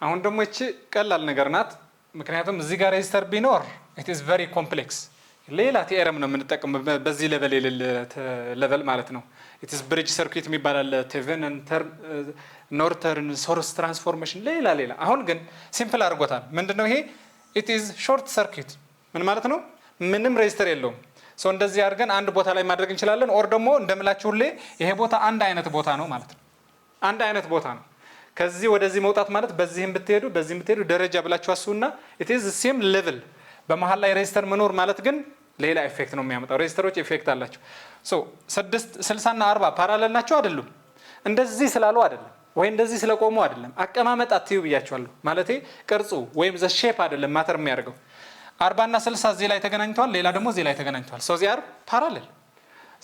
አሁን ደግሞ እቺ ቀላል ነገር ናት ምክንያቱም እዚህ ጋር ሬዚስተር ቢኖር it is very complex ሌላ ቲኤረም ነው የምንጠቀመው በዚህ ሌቨል ሌቨል ማለት ነው it is bridge circuit የሚባል ቴቨን ኖርተርን ሶርስ ትራንስፎርሜሽን ሌላ አሁን ግን ሲምፕል አድርጎታል ምንድነው ይሄ it is short circuit ምን ማለት ነው ምንም ሬዚስተር የለውም ሶ እንደዚህ አድርገን አንድ ቦታ ላይ ማድረግ እንችላለን ኦር ደግሞ እንደምላችሁልኝ ይሄ ቦታ አንድ አይነት ቦታ ነው ማለት ነው አንድ አይነት ቦታ ነው ከዚህ ወደዚህ መውጣት ማለት በዚህም ብትሄዱ ደረጃ ብላችሁ አስቡና it is the same level በመሃል ላይ ሬዚስተር መኖር ማለት ግን ሌላ ኢፌክት ነው የሚያመጣው ሬዚስተሮች ኢፌክት አላቸው ሶ 60 እና 40 ፓራለል ናቸው አይደሉም እንደዚህ ስላሉ አይደለም ወይ እንደዚህ ስለቆሙ አይደለም አቀማመጥ አትዩ ብያችኋለሁ ማለቴ ቅርጹ ወይም ዘ ሼፕ አይደለም ማተር የሚያደርገው 40 እና 60 እዚህ ላይ ተገናኝተዋል ሌላ ደግሞ እዚህ ላይ ተገናኝተዋል ሶ ዚያር ፓራለል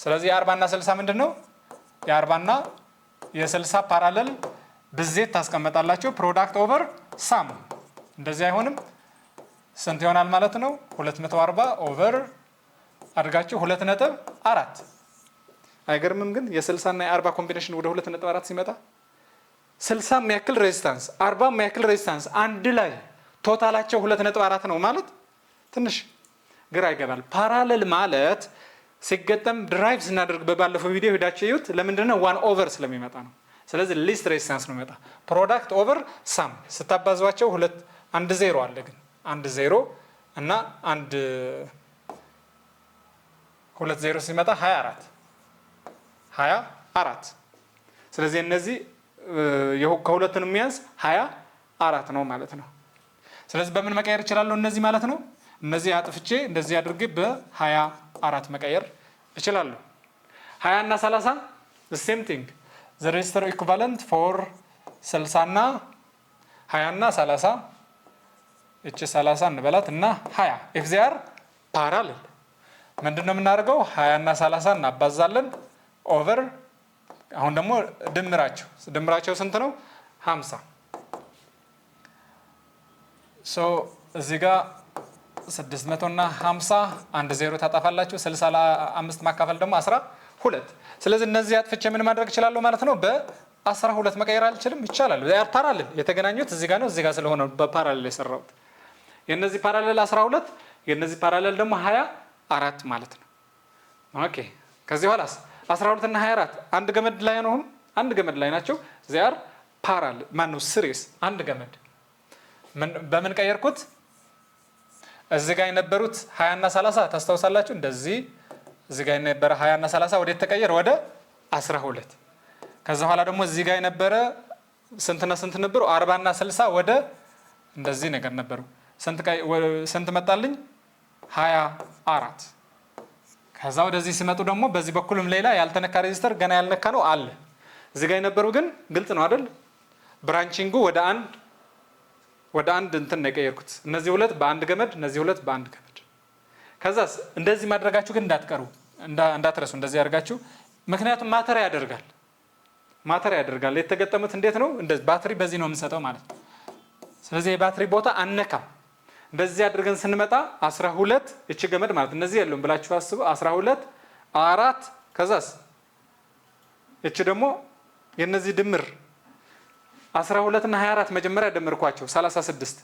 ስለዚህ 40 እና 60 ምንድነው የ40 እና የ60 ፓራለል ብዜት ታስቀምጣላችሁ ፕሮዳክት ኦቨር ሳም እንደዚህ አይሆንም ስንት ይሆናል ማለት ነው 240 ኦቨር አድርጋችሁ 2.4 አይገርምም ግን የ60 እና የ40 ኮምቢኔሽን ወደ 2.4 ሲመጣ 60 የሚያክል ሬዚስታንስ 40 የሚያክል ሬዚስታንስ አንድ ላይ ቶታላቸው 2.4 ነው ማለት ትንሽ ግራ ይገባል ፓራለል ማለት ሲገጠም ድራይቭ ስናደርግ በባለፈው ቪዲዮ ሄዳችሁ ይዩት ለምንድነው 1 ኦቨር ስለሚመጣ ነው ስለዚህ ሊስት ሬዚስታንስ ነው የሚመጣ ፕሮዳክት ኦቨር ሳም ስታባዟቸው 1 0 አለ ግን 1 0 እና 1 2 0 ሲመጣ 24 ስለዚህ እነዚህ ከሁለቱንም የሚያንስ 24 ነው ማለት ነው ስለዚህ በምን መቀየር ይችላል እነዚህ ማለት ነው እነዚህ አጥፍቼ እንደዚህ አድርጌ በ24 መቀየር እችላለሁ 20 እና 30 the same thing the resistor equivalent for 60 እና 20 እና 30 እቺ 30 እንበላት እና 20 if they are parallel ምንድነው የምናደርገው 20 እና 30 እናባዛለን ኦቨር አሁን ደግሞ ድምራቸው ስንት ነው 50 ሶ እዚህ ጋር 600 እና 50 1 0 ታጣፋላችሁ 60 ለ5 ማካፈል ደግሞ 12 ስለዚህ እነዚህ አጥፍቼ ምን ማድረግ እችላለሁ ማለት ነው በ12 መቀየር አልችልም ይቻላል ፓራለል የተገናኙት እዚህ ጋር ነው እዚህ ጋር ስለሆነ በፓራለል የሰራሁት የነዚህ ፓራለል 12 የነዚህ ፓራለል ደግሞ 24 ማለት ነው ኦኬ ከዚህ ኋላስ 12 እና 24 አንድ ገመድ ላይ ነው አንድ ገመድ ላይ ናቸው they are parallel ማነው ሲሪስ አንድ ገመድ በምን ቀየርኩት እዚህ ጋር የነበሩት 20 እና 30 ታስተውሳላችሁ እንደዚህ እዚህ ጋር የነበረ 20 እና 30 ወደ ተቀየረ ወደ 12 ከዛ ኋላ ደግሞ እዚህ ጋር የነበረ ስንትና ስንት ነበሩ 40 እና 60 ወደ እንደዚህ ነገር ነበሩ ስንት መጣልኝ 24 ከዛ ወደዚህ ሲመጡ ደግሞ በዚህ በኩልም ሌላ ያልተነካ ሬዚስተር ገና ያልነካ ነው አለ እዚህ ጋር የነበሩ ግን ግልጽ ነው አይደል ብራንቺንጉ ወደ አንድ እንትን ነው የቀየርኩት እነዚህ ሁለት በአንድ ገመድ እነዚህ ሁለት በአንድ ገመድ ከዛስ እንደዚህ ማድረጋችሁ ግን እንዳትረሱ እንደዚህ ያርጋችሁ ምክንያቱም ማተር ያደርጋል የተገጠሙት እንዴት ነው እንደዚህ ባትሪ በዚህ ነው የምንሰጠው ማለት ነው ስለዚህ የባትሪ ቦታ አነካም እንደዚህ አድርገን ስንመጣ 12 እቺ ገመድ ማለት እነዚህ ያለው ብላችሁ አስቡ 12 4 ከዛስ እቺ ደግሞ የነዚህ ድምር 12 እና 24 መጀመሪያ ደምርኳቸው 36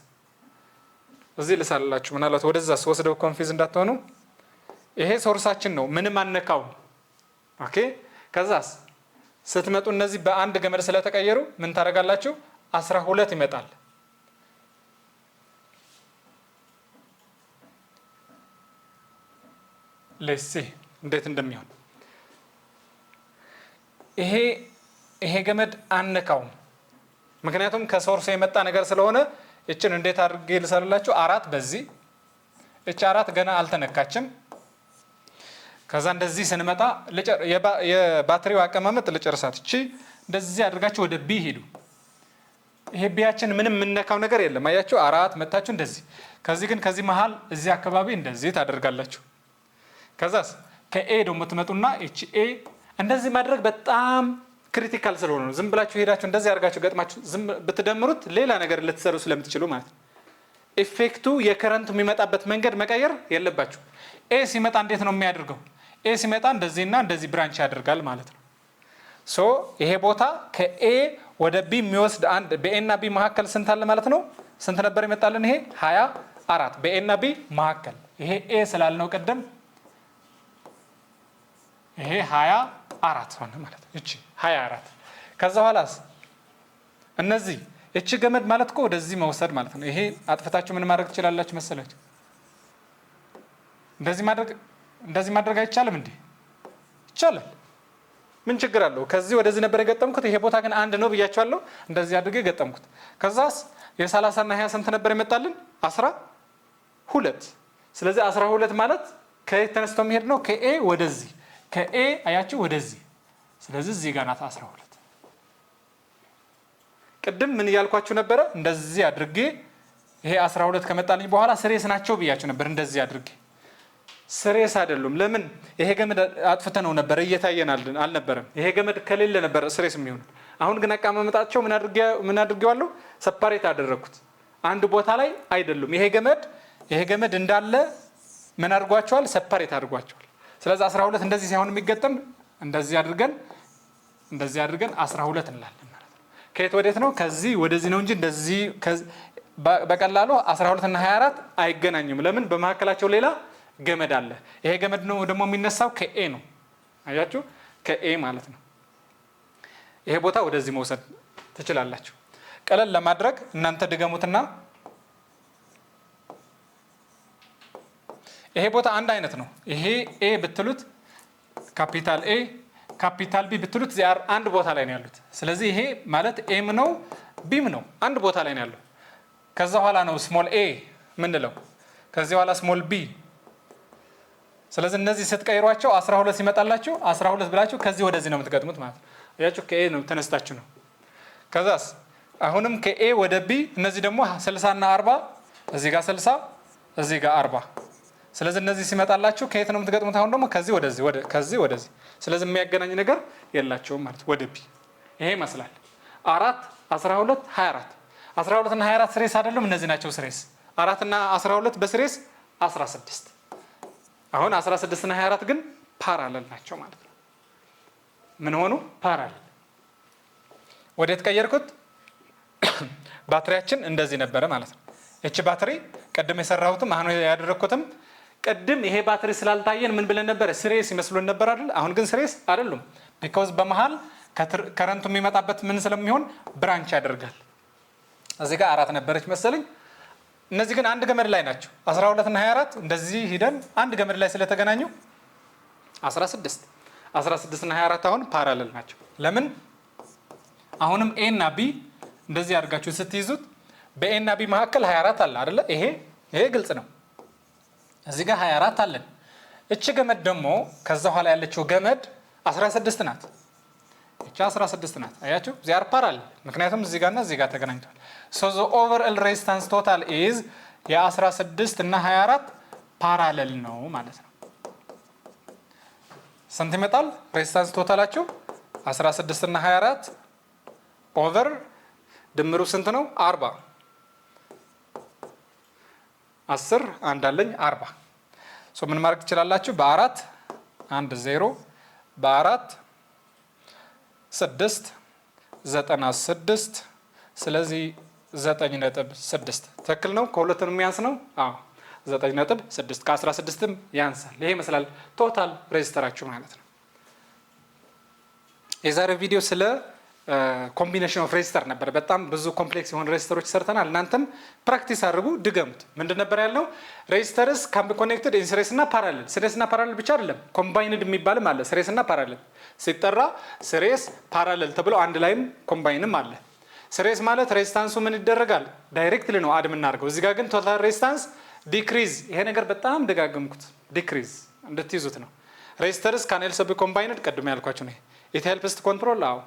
እዚህ ልሳላችሁ ምናልባት ወደዛ ወስደው ኮንፊዝ እንዳትሆኑ ይሄ ሶርሳችን ነው ምንም አንነካው ኦኬ ከዛስ ስትመጡ እነዚህ በአንድ ገመድ ስለተቀየሩ ምን ታረጋላችሁ 12 ይመጣል let's see እንዴት እንደሚሆን ይሄ ገመድ አንነካው ምክንያቱም ከሶርስ የመጣ ነገር ስለሆነ እቺን እንዴት አድርጌ ልሰራላችሁ 4 በዚህ እቺ 4 ገና አልተነካችም ከዛ እንደዚህ ስንመጣ የባትሪው አቀማመጥ ልጨርሳት እቺ እንደዚህ አድርጋችሁ ወደ ቢ ሄዱ ይሄ ቢያችን ምንም ምንነካው ነገር የለም አያችሁ 4 መጣችሁ እንደዚህ ከዚህ ግን ከዚህ መሃል እዚህ አካባቢ እንደዚህ ታደርጋላችሁ ከዛስ ከኤ ደግሞ ትመጡና እቺ ኤ እንደዚህ ማድረግ በጣም ክሪቲካል ስለሆነ ነው ዝም ብላችሁ ሄዳችሁ እንደዚህ አድርጋችሁ ገጥማችሁ ዝም ብትደምሩት ሌላ ነገር ልትሰሩ ስለምትችሉ ማለት ነው ኢፌክቱ የከረንቱ የሚመጣበት መንገድ መቀየር የለባችሁ ኤ ሲመጣ እንዴት ነው የሚያደርገው ኤ ሲመጣ እንደዚህና እንደዚህ ብራንች ያደርጋል ማለት ነው ሶ ይሄ ቦታ ከኤ ወደ ቢ የሚወስድ አንድ በኤ እና ቢ መካከል ስንት አለ ማለት ነው? ስንት ነበር ይመጣልን? ይሄ 24 በኤ እና ቢ መካከል ይሄ ኤ ስላልነው ቀደም ይሄ 24 ሆነ ማለት ነው። እቺ 24 ከዛ በኋላስ እነዚህ እቺ ገመድ ማለት እኮ ወደዚህ መውሰድ ማለት ነው። ይሄ አጥፍታችሁ ምን ማድረግ ትችላላችሁ መሰላችሁ? እንደዚህ ማድረግ አይቻልም እንዴ? ይቻላል። ምን ችግር አለው? ከዚህ ወደዚህ ነበር የገጠምኩት። ይሄ ቦታ ግን አንድ ነው ብያችኋለሁ። እንደዚህ አድርጌ ገጠምኩት። ከዛስ የ30 እና 20 ስንት ነበር ይመጣልን? 12። ስለዚህ 12 ማለት ከየት ተነስቶ የሚሄድ ነው? ከኤ ወደዚህ፣ ከኤ አያችሁ ወደዚህ። ስለዚህ እዚህ ጋር ናት 12። ቅድም ምን እያልኳችሁ ነበረ? እንደዚህ አድርጌ ይሄ 12 ከመጣልኝ በኋላ ስሬስ ናቸው ብያችሁ ነበር። እንደዚህ አድርጌ ስሬስ አይደሉም። ለምን? ይሄ ገመድ አጥፍተነው ነበር፣ እየታየን አልነበረም። ይሄ ገመድ ከሌለ ነበር ስሬስ የሚሆኑ። አሁን ግን አቀማመጣቸው ምን አድርጌዋለሁ? ሰፓሬት አደረኩት። አንድ ቦታ ላይ አይደሉም። ይሄ ገመድ እንዳለ ምን አድርጓቸዋል? ሰፓሬት አድርጓቸዋል። ስለዚህ 12 እንደዚህ ሳይሆን የሚገጠም እንደዚህ አድርገን 12 እንላለን ማለት ነው። ከየት ወዴት ነው? ከዚህ ወደዚህ ነው እንጂ እንደዚህ በቀላሉ 12 እና 24 አይገናኙም። ለምን? በመካከላቸው ሌላ ገመድ አለ። ይሄ ገመድ ነው ደግሞ የሚነሳው ከኤ ነው። አያችሁ? ከኤ ማለት ነው። ይሄ ቦታ ወደዚህ መውሰድ ትችላላችሁ። ቀለል ለማድረግ እናንተ ድገሙትና ይሄ ቦታ አንድ አይነት ነው። ይሄ ኤ ብትሉት ካፒታል ኤ፣ ካፒታል ቢ ብትሉት ዚያር አንድ ቦታ ላይ ነው ያሉት። ስለዚህ ይሄ ማለት ኤም ነው ቢም ነው፣ አንድ ቦታ ላይ ነው ያለው። ከዛ በኋላ ነው ስሞል ኤ ምንለው፣ ከዚህ በኋላ ስሞል ቢ። ስለዚህ እነዚህ ስትቀይሯቸው 12 ሲመጣላችሁ 12 ብላችሁ ከዚህ ወደዚህ ነው የምትገጥሙት ማለት ነው። ያችሁ ከኤ ነው ተነስታችሁ ነው። ከዛስ አሁንም ከኤ ወደ ቢ፣ እነዚህ ደግሞ 60 እና 40፣ እዚህ ጋር 60 እዚህ ጋር 40። ስለዚህ እነዚህ ሲመጣላችሁ ከየት ነው የምትገጥሙት? አሁን ደግሞ ከዚህ ወደዚህ ከዚህ ወደዚህ። ስለዚህ የሚያገናኝ ነገር የላቸውም ማለት ወደ ቢ። ይሄ ይመስላል 4 12 24 12 እና 24 ስሬስ አይደሉም፣ እነዚህ ናቸው ስሬስ። 4 እና 12 በስሬስ 16። አሁን 16 እና 24 ግን ፓራለል ናቸው ማለት ነው። ምን ሆኑ? ፓራለል። ወዴት ቀየርኩት? ባትሪያችን እንደዚህ ነበረ ማለት ነው። እቺ ባትሪ ቀደም የሰራሁትም አሁን ያደረኩትም ቀደም ይሄ ባትሪ ስላልታየን ምን ብለን ነበር? ስሬስ ይመስሉን ነበር አይደል? አሁን ግን ስሬስ አይደሉም። ቢኮዝ በመሃል ከረንቱ የሚመጣበት ምን ስለሚሆን ብራንች ያደርጋል። እዚህ ጋር 4 ነበረች መሰለኝ። እነዚህ ግን አንድ ገመድ ላይ ናቸው። 12 እና 24 እንደዚህ ሂደን አንድ ገመድ ላይ ስለተገናኙ 16 እና 24 አሁን ፓራለል ናቸው። ለምን? አሁንም ኤ እና ቢ እንደዚህ አድርጋችሁ ስትይዙት በኤ እና ቢ መካከል 24 አለ አይደለ? ይሄ ግልጽ ነው። እዚህ ጋር 24 አለን። እቺ ገመድ ደግሞ ከዛ ኋላ ያለችው ገመድ 16 ናት። እቺ 16 ናት። አያችሁ? ዚያር ፓራለል። ምክንያቱም እዚህ ጋርና እዚህ ጋር ተገናኝተዋል። ሶ ዘ ኦቨርኦል ሬዚስታንስ ቶታል ኢዝ የ16 እና 24 ፓራለል ነው ማለት ነው። ስንት ይመጣል ሬዚስታንስ ቶታላችሁ? 16 እና 24 ኦቨር ድምሩ ስንት ነው? 40 10 አንድ አለኝ 40። ሶ ምን ማድረግ ትችላላችሁ? በ4 1 0 በ4 6 96 ስለዚህ 9.6 ትክክል ነው። ከሁለቱም የሚያንስ ነው። አዎ 9.6 ከ16ም ያንሳል። ይሄ ይመስላል ቶታል ሬዚስተራችሁ ማለት ነው። የዛሬው ቪዲዮ ስለ ኮምቢኔሽን ኦፍ ሬዚስተር ነበር። በጣም ብዙ ኮምፕሌክስ የሆኑ ሬዚስተሮች ሰርተናል። እናንተም ፕራክቲስ አድርጉ፣ ድገሙት። ምንድን ነበር ያልነው? ሬዚስተርስ ካን ቢ ኮኔክትድ ኢን ስሬስ እና ፓራለል። ስሬስ እና ፓራለል ብቻ አይደለም፣ ኮምባይንድ የሚባልም አለ። ስሬስ እና ፓራለል ሲጠራ ስሬስ ፓራለል ተብሎ አንድ ላይም ኮምባይንም አለ። ስሬስ ማለት ሬዚስታንሱ ምን ይደረጋል? ዳይሬክትሊ ነው አድ የምናደርገው። እዚህ ጋር ግን ቶታል ሬዚስታንስ ዲክሪዝ። ይሄ ነገር በጣም ደጋገምኩት፣ ዲክሪዝ እንድትይዙት ነው። ሬዚስተርስ ካን ኤልሶ ቢ ኮምባይንድ፣ ቀድሞ ያልኳችሁ ነው። ኢት ሄልፕስ ቱ ኮንትሮል። አዎ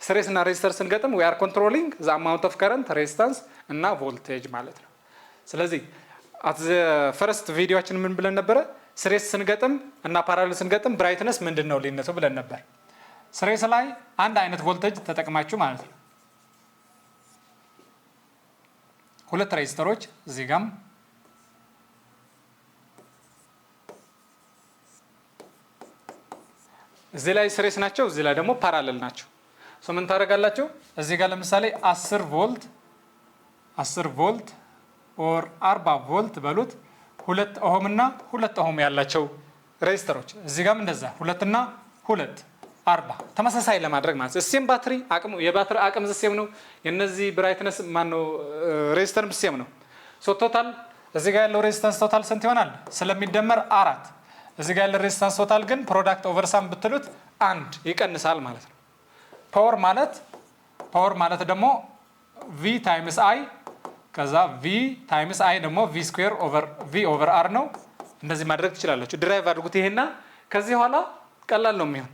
ስሬስ እና ሬዚስተር ስንገጥም ዊ አር ኮንትሮሊንግ ዘ አማውንት ኦፍ ከረንት ሬዚስታንስ እና ቮልቴጅ ማለት ነው። ስለዚህ አት ዘ ፈርስት ቪዲዮአችን ምን ብለን ነበረ? ስሬስ ስንገጥም እና ፓራለል ስንገጥም ብራይትነስ ምንድን ነው ልዩነቱ ብለን ነበር። ስሬስ ላይ አንድ አይነት ቮልቴጅ ተጠቅማችሁ ማለት ነው። ሁለት ሬዚስተሮች እዚህ ጋም እዚህ ላይ ሲሪስ ናቸው፣ እዚህ ላይ ደግሞ ፓራለል ናቸው። ሶ ምን ታደርጋላችሁ? እዚህ ጋር ለምሳሌ 10 ቮልት ኦር 40 ቮልት በሉት 2 ኦህም እና 2 ኦህም ያላቸው ሬዚስተሮች እዚህ ጋርም እንደዛ 2 እና 2 40 ተመሳሳይ ለማድረግ ማለት እዚህም ባትሪ አቅሙ የባትሪ አቅም ዘሴም ነው። የነዚህ ብራይትነስ ማን ነው ሬዚስተር ዘሴም ነው። ሶ ቶታል እዚህ ጋር ያለው ሬዚስታንስ ቶታል ስንት ይሆናል? ስለሚደመር 4 እዚህ ጋር ያለው ሬዚስታንስ ቶታል ግን ፕሮዳክት ኦቨር ሳም ብትሉት 1 ይቀንሳል ማለት ነው። ፓወር ማለት ደግሞ V ታይምስ I ከዛ V ታይምስ I ደግሞ V ስኩዌር ኦቨር V ኦቨር R ነው። እንደዚህ ማድረግ ትችላላችሁ። ድራይቭ አድርጉት ይሄና ከዚህ በኋላ ቀላል ነው የሚሆን።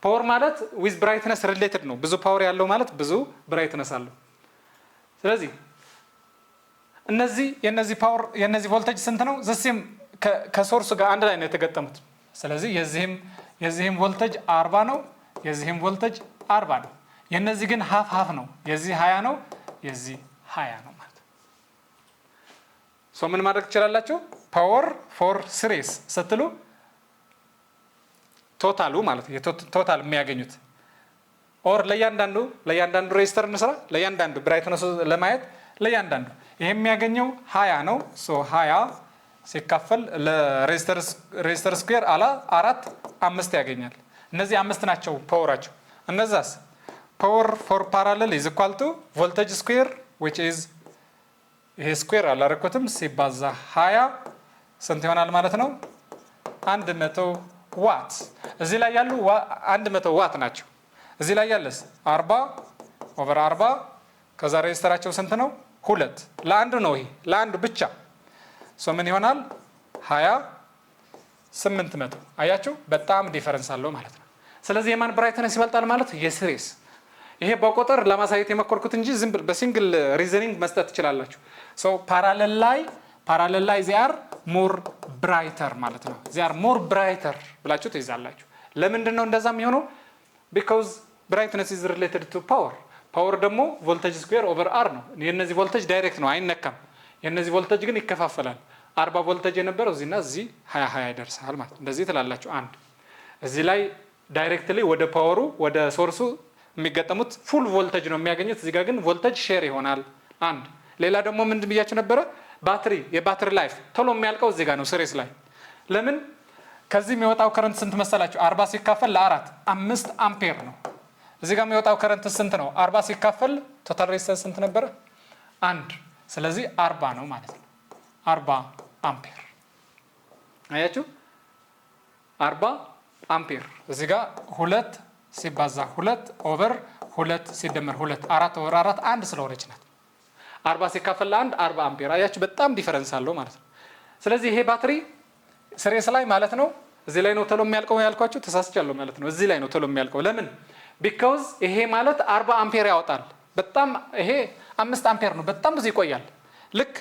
ፓወር ማለት ዊዝ ብራይትነስ ሪሌትድ ነው። ብዙ ፓወር ያለው ማለት ብዙ ብራይትነስ አለው። ስለዚህ የነዚህ ፓወር የነዚህ ቮልቴጅ ስንት ነው? ዘሴም ከሶርሱ ጋር አንድ ላይ ነው የተገጠሙት። ስለዚህ የዚህም ቮልቴጅ 40 ነው፣ የዚህም ቮልቴጅ 40 ነው። የነዚህ ግን ሃፍ ነው። የዚህ 20 ነው፣ የዚህ 20 ነው ማለት ነው። ሶ ምን ማድረግ ትችላላችሁ? ፓወር ፎር ሲሪስ ስትሉ ቶታሉ ማለት ነው። ቶታል የሚያገኙት ኦር ለእያንዳንዱ ሬዚስተር እንስራ። ለእያንዳንዱ ብራይትነሱ ለማየት ለእያንዳንዱ ይሄ የሚያገኘው 20 ነው። ሶ 20 ሲካፈል ለሬዚስተር ስኩዌር አላ 4 5 ያገኛል። እነዚህ 5 ናቸው ፓወራቸው። እነዛስ ፓወር ፎር ፓራለል ኢዝ ኢኳል ቱ ቮልቴጅ ስኩዌር which is ይሄ ስኩዌር አላረኩትም ሲባዛ 20 ስንት ይሆናል ማለት ነው? 100 ዋት። እዚህ ላይ ያሉ 100 ዋት ናቸው። እዚህ ላይ ያለስ 40 ኦቨር 40 ከዛ ሬዚስተራቸው ስንት ነው? 2 ለአንዱ ነው። ይሄ ለአንዱ ብቻ ሶ ምን ይሆናል? 2800። አያችሁ በጣም ዲፈረንስ አለው ማለት ነው። ስለዚህ የማን ብራይትነስ ይበልጣል ማለት የሲሪስ። ይሄ በቁጥር ለማሳየት የመኮርኩት እንጂ ዝም ብሎ በሲንግል ሪዝኒንግ መስጠት ትችላላችሁ። ሶ ፓራለል ላይ ዚአር ሞር ብራይተር ማለት ነው። ዚአር ሞር ብራይተር ብላችሁ ትይዛላችሁ። ለምንድን ነው እንደዛ የሚሆነው? ቢኮዝ ብራይትነስ ኢዝ ሪሌትድ ቱ ፓወር። ፓወር ደግሞ ቮልቴጅ ስኩዌር ኦቨር አር ነው። የነዚህ ቮልቴጅ ዳይሬክት ነው አይነካም። የነዚህ ቮልቴጅ ግን ይከፋፈላል። 40 ቮልቴጅ የነበረው እዚህና እዚህ 20 ይደርሳል ማለት እንደዚህ ትላላችሁ። አንድ እዚህ ላይ ዳይሬክትሊ ወደ ፓወሩ ወደ ሶርሱ የሚገጠሙት ፉል ቮልቴጅ ነው የሚያገኙት። እዚህ ጋር ግን ቮልቴጅ ሼር ይሆናል። አንድ ሌላ ደግሞ ምንድን ብያችሁ ነበረ? የባትሪ ላይፍ ቶሎ የሚያልቀው እዚህ ጋር ነው ሲሪስ ላይ። ለምን? ከዚህ የሚወጣው ከረንት ስንት መሰላችሁ? 40 ሲካፈል ለ4 5 አምፔር ነው። እዚህ ጋር የሚወጣው ከረንት ስንት ነው? 40 ሲካፈል ቶታል ሬዚስተንስ ስንት ነበረ? 1 ስለዚህ 40 ነው ማለት ነው። 40 አምፔር አያችሁ፣ 40 አምፔር። እዚህ ጋር 2 ሲባዛ 2 ኦቨር 2 ሲደመር 2 4 ኦቨር 4 1 ስለሆነች ናት። 40 ሲካፈል ለ1 40 አምፔር። አያችሁ በጣም ዲፈረንስ አለው ማለት ነው። ስለዚህ ይሄ ባትሪ ሲሪስ ላይ ማለት ነው እዚህ ላይ ነው ቶሎ የሚያልቀው ያልኳችሁ ተሳስቻለሁ ማለት ነው። እዚህ ላይ ነው ቶሎ የሚያልቀው። ለምን? ቢኮዝ ይሄ ማለት 40 አምፔር ያወጣል። በጣም ይሄ 5 አምፔር ነው። በጣም ብዙ ይቆያል። ልክ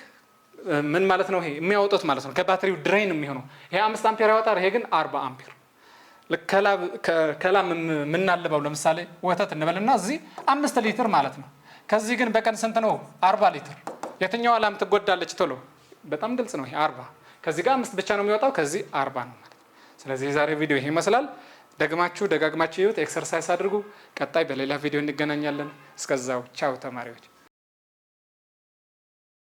ምን ማለት ነው? ይሄ የሚያወጡት ማለት ነው ከባትሪው ድሬን የሚሆነው ይሄ 5 አምፔር ያወጣል። ይሄ ግን 40 አምፔር። ልክ ከላም የምናልበው ለምሳሌ ወተት እንበልና እዚህ 5 ሊትር ማለት ነው። ከዚህ ግን በቀን ስንት ነው? 40 ሊትር። የትኛው ላም ትጎዳለች ቶሎ? በጣም ግልጽ ነው። ይሄ 40 ከዚህ ጋር 5 ብቻ ነው የሚወጣው፣ ከዚህ 40 ነው ማለት ነው። ስለዚህ የዛሬ ቪዲዮ ይሄ ይመስላል። ደጋግማችሁ ይዩት፣ ኤክሰርሳይዝ አድርጉ። ቀጣይ በሌላ ቪዲዮ እንገናኛለን። እስከዛው ቻው ተማሪዎች።